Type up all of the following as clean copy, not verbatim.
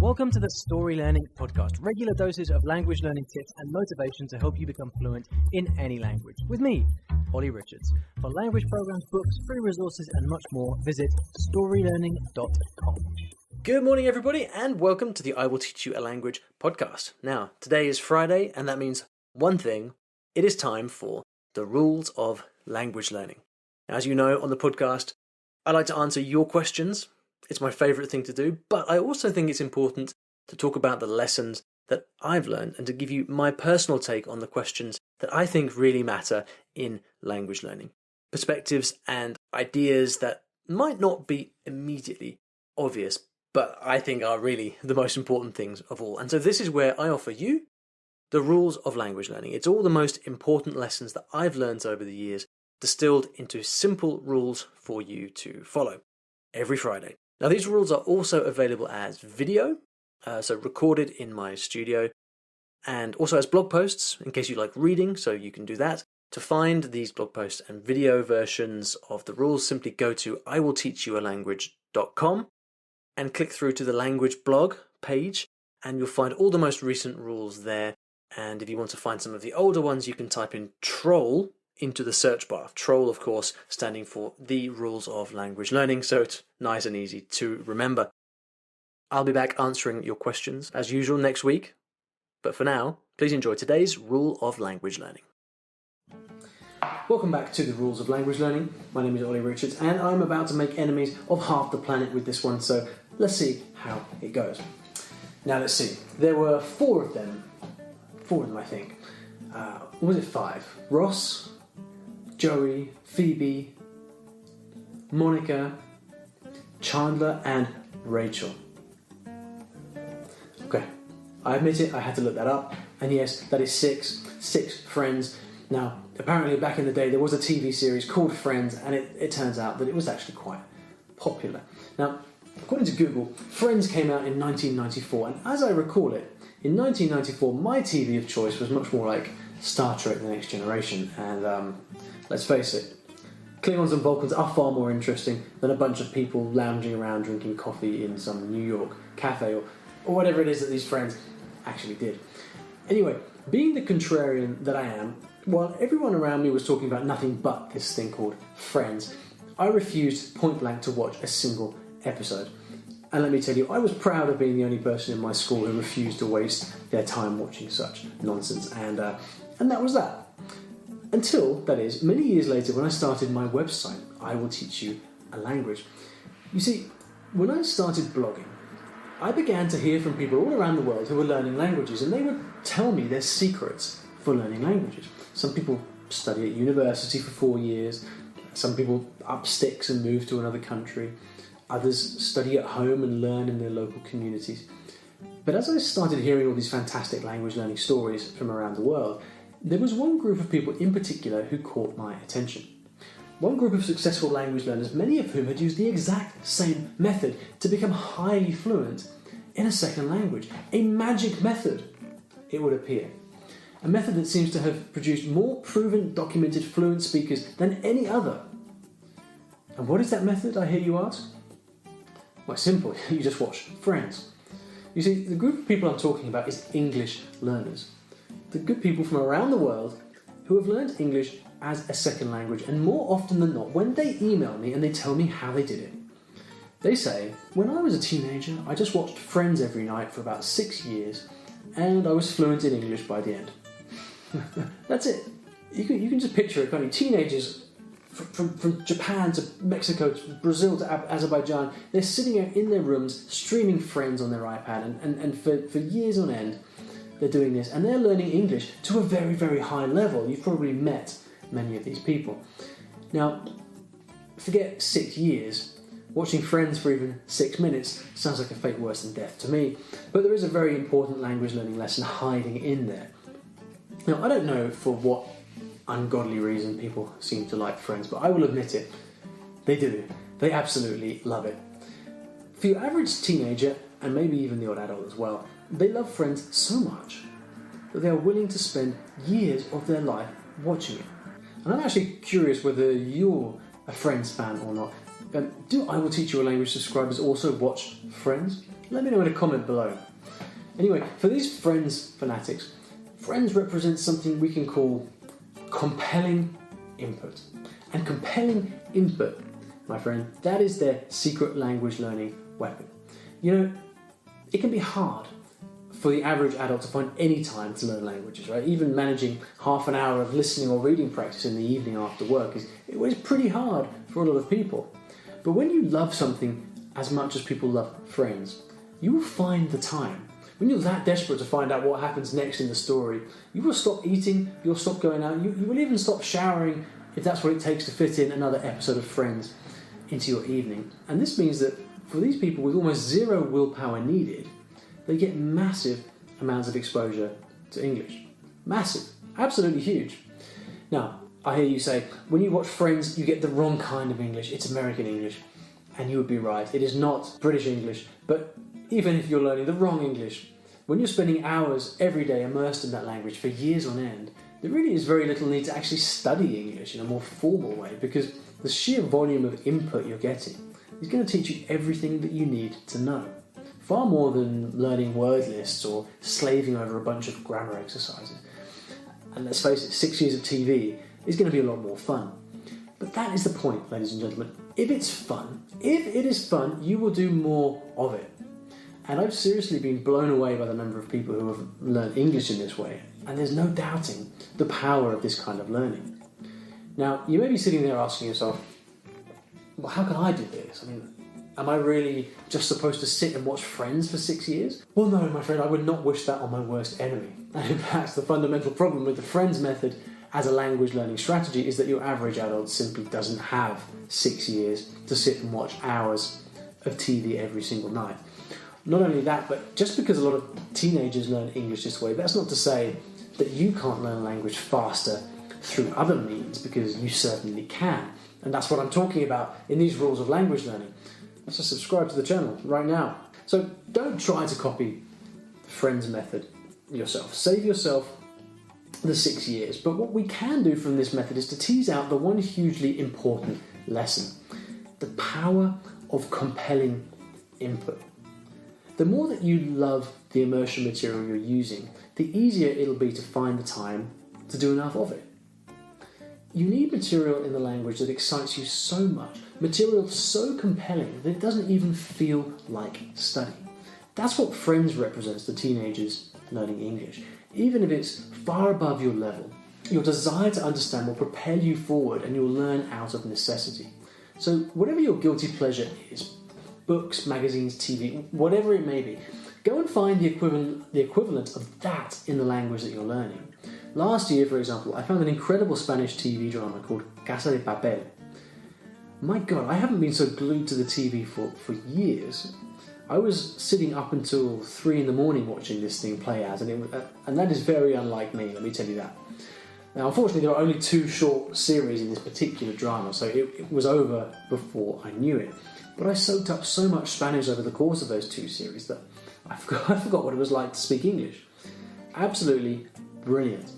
Welcome to the Story Learning Podcast, regular doses of language learning tips and motivation to help you become fluent in any language. With me, Olly Richards. For language programs, books, free resources, and much more, visit StoryLearning.com. Good morning, everybody, and welcome to the I Will Teach You a Language podcast. Now, today is Friday, and that means one thing. It is time for the rules of language learning. As you know, on the podcast, I like to answer your questions. It's my favorite thing to do, but I also think it's important to talk about the lessons that I've learned and to give you my personal take on the questions that I think really matter in language learning. Perspectives and ideas that might not be immediately obvious, but I think are really the most important things of all. And so this is where I offer you the rules of language learning. It's all the most important lessons that I've learned over the years, distilled into simple rules for you to follow every Friday. Now, these rules are also available as video, so recorded in my studio, and also as blog posts in case you like reading, so you can do that. To find these blog posts and video versions of the rules, simply go to iwillteachyoualanguage.com and click through to the language blog page, and you'll find all the most recent rules there. And if you want to find some of the older ones, you can type in TROLL into the search bar. TROLL, of course, standing for the rules of language learning, so it's nice and easy to remember. I'll be back answering your questions as usual next week, but for now, please enjoy today's rule of language learning. Welcome back to the rules of language learning. My name is Olly Richards, and I'm about to make enemies of half the planet with this one, so let's see how it goes. Now let's see. There were four of them, I think. Or was it five? Ross, Joey, Phoebe, Monica, Chandler, and Rachel. Okay, I admit it, I had to look that up, and yes, that is six friends. Now, apparently back in the day there was a TV series called Friends, and it turns out that it was actually quite popular. Now, according to Google, Friends came out in 1994, and as I recall it, in 1994 my TV of choice was much more like Star Trek: The Next Generation, and let's face it, Klingons and Vulcans are far more interesting than a bunch of people lounging around drinking coffee in some New York cafe or whatever it is that these friends actually did. Anyway, being the contrarian that I am, while everyone around me was talking about nothing but this thing called Friends, I refused point blank to watch a single episode. And let me tell you, I was proud of being the only person in my school who refused to waste their time watching such nonsense, and that was that. Until, that is, many years later when I started my website, I Will Teach You a Language. You see, when I started blogging, I began to hear from people all around the world who were learning languages, and they would tell me their secrets for learning languages. Some people study at university for 4 years, some people up sticks and move to another country, others study at home and learn in their local communities. But as I started hearing all these fantastic language learning stories from around the world, there was one group of people in particular who caught my attention. One group of successful language learners, many of whom had used the exact same method to become highly fluent in a second language. A magic method, it would appear. A method that seems to have produced more proven, documented fluent speakers than any other. And what is that method, I hear you ask? Well, simple, you just watch Friends. You see, the group of people I'm talking about is English learners. The good people from around the world who have learned English as a second language, and more often than not, when they email me and they tell me how they did it, they say, when I was a teenager, I just watched Friends every night for about 6 years, and I was fluent in English by the end. That's it. You can just picture it, can't you? Teenagers from Japan to Mexico to Brazil to Azerbaijan, they're sitting out in their rooms streaming Friends on their iPad, and for years on end they're doing this, and they're learning English to a very, very high level. You've probably met many of these people. Now, forget 6 years. Watching Friends for even 6 minutes sounds like a fate worse than death to me, but there is a very important language learning lesson hiding in there. Now, I don't know for what ungodly reason people seem to like Friends, but I will admit it, they do. They absolutely love it. For your average teenager, and maybe even the odd adult as well, they love Friends so much that they are willing to spend years of their life watching it. And I'm actually curious whether you're a Friends fan or not. Do I Will Teach You a Language subscribers also watch Friends? Let me know in a comment below. Anyway, for these Friends fanatics, Friends represents something we can call compelling input. And compelling input, my friend, that is their secret language learning weapon. You know, it can be hard for the average adult to find any time to learn languages, right? Even managing half an hour of listening or reading practice in the evening after work is pretty hard for a lot of people. But when you love something as much as people love Friends, you will find the time. When you're that desperate to find out what happens next in the story, you will stop eating, you'll stop going out, you will even stop showering if that's what it takes to fit in another episode of Friends into your evening. And this means that for these people with almost zero willpower needed, they get massive amounts of exposure to English. Massive. Absolutely huge. Now, I hear you say, when you watch Friends, you get the wrong kind of English. It's American English. And you would be right. It is not British English. But even if you're learning the wrong English, when you're spending hours every day immersed in that language for years on end, there really is very little need to actually study English in a more formal way, because the sheer volume of input you're getting is going to teach you everything that you need to know. Far more than learning word lists or slaving over a bunch of grammar exercises. And let's face it, 6 years of TV is going to be a lot more fun. But that is the point, ladies and gentlemen. If it is fun, you will do more of it. And I've seriously been blown away by the number of people who have learned English in this way. And there's no doubting the power of this kind of learning. Now, you may be sitting there asking yourself, well, how can I do this? I mean, am I really just supposed to sit and watch Friends for 6 years? Well, no, my friend, I would not wish that on my worst enemy. And in fact, the fundamental problem with the Friends method as a language learning strategy is that your average adult simply doesn't have 6 years to sit and watch hours of TV every single night. Not only that, but just because a lot of teenagers learn English this way, that's not to say that you can't learn a language faster through other means, because you certainly can. And that's what I'm talking about in these rules of language learning. So subscribe to the channel right now. So don't try to copy the Friends method yourself. Save yourself the 6 years. But what we can do from this method is to tease out the one hugely important lesson: the power of compelling input. The more that you love the immersion material you're using, the easier it'll be to find the time to do enough of it. You need material in the language that excites you so much, material so compelling that it doesn't even feel like study. That's what Friends represents to teenagers learning English. Even if it's far above your level, your desire to understand will propel you forward, and you'll learn out of necessity. So whatever your guilty pleasure is, books, magazines, TV, whatever it may be, go and find the equivalent of that in the language that you're learning. Last year, for example, I found an incredible Spanish TV drama called Casa de Papel. My God, I haven't been so glued to the TV for years. I was sitting up until 3 a.m. watching this thing play out, and that is very unlike me, let me tell you that. Now, unfortunately, there are only 2 short series in this particular drama, so it was over before I knew it. But I soaked up so much Spanish over the course of those 2 series that I forgot what it was like to speak English. Absolutely brilliant.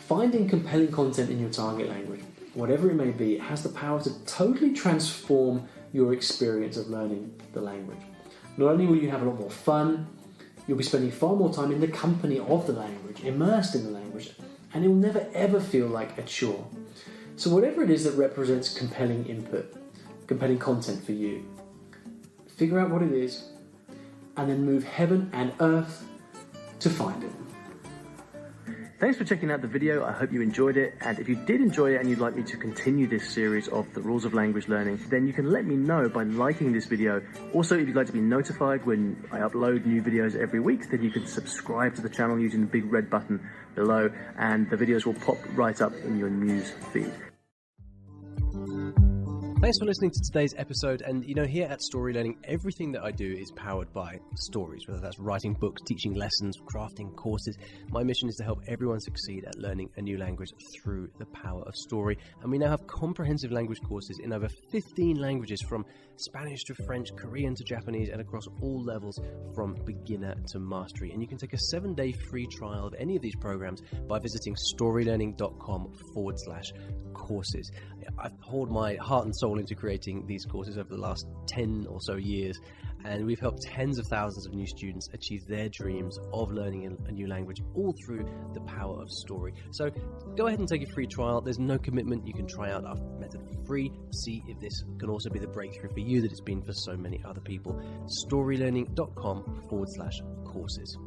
Finding compelling content in your target language, whatever it may be, has the power to totally transform your experience of learning the language. Not only will you have a lot more fun, you'll be spending far more time in the company of the language, immersed in the language, and it will never ever feel like a chore. So whatever it is that represents compelling input, compelling content for you, figure out what it is, and then move heaven and earth to find it. Thanks for checking out the video. I hope you enjoyed it. And if you did enjoy it and you'd like me to continue this series of the rules of language learning, then you can let me know by liking this video. Also, if you'd like to be notified when I upload new videos every week, then you can subscribe to the channel using the big red button below, and the videos will pop right up in your news feed. Thanks for listening to today's episode. And here at Story Learning, everything that I do is powered by stories, whether that's writing books, teaching lessons, crafting courses. My mission is to help everyone succeed at learning a new language through the power of story. And we now have comprehensive language courses in over 15 languages, from Spanish to French, Korean to Japanese, and across all levels from beginner to mastery. And you can take a 7-day free trial of any of these programs by visiting storylearning.com/courses. I've poured my heart and soul soul into creating these courses over the last 10 or so years, and we've helped tens of thousands of new students achieve their dreams of learning a new language, all through the power of story. So go ahead and take a free trial. There's no commitment. You can try out our method for free. See if this can also be the breakthrough for you that it's been for so many other people. StoryLearning.com/courses.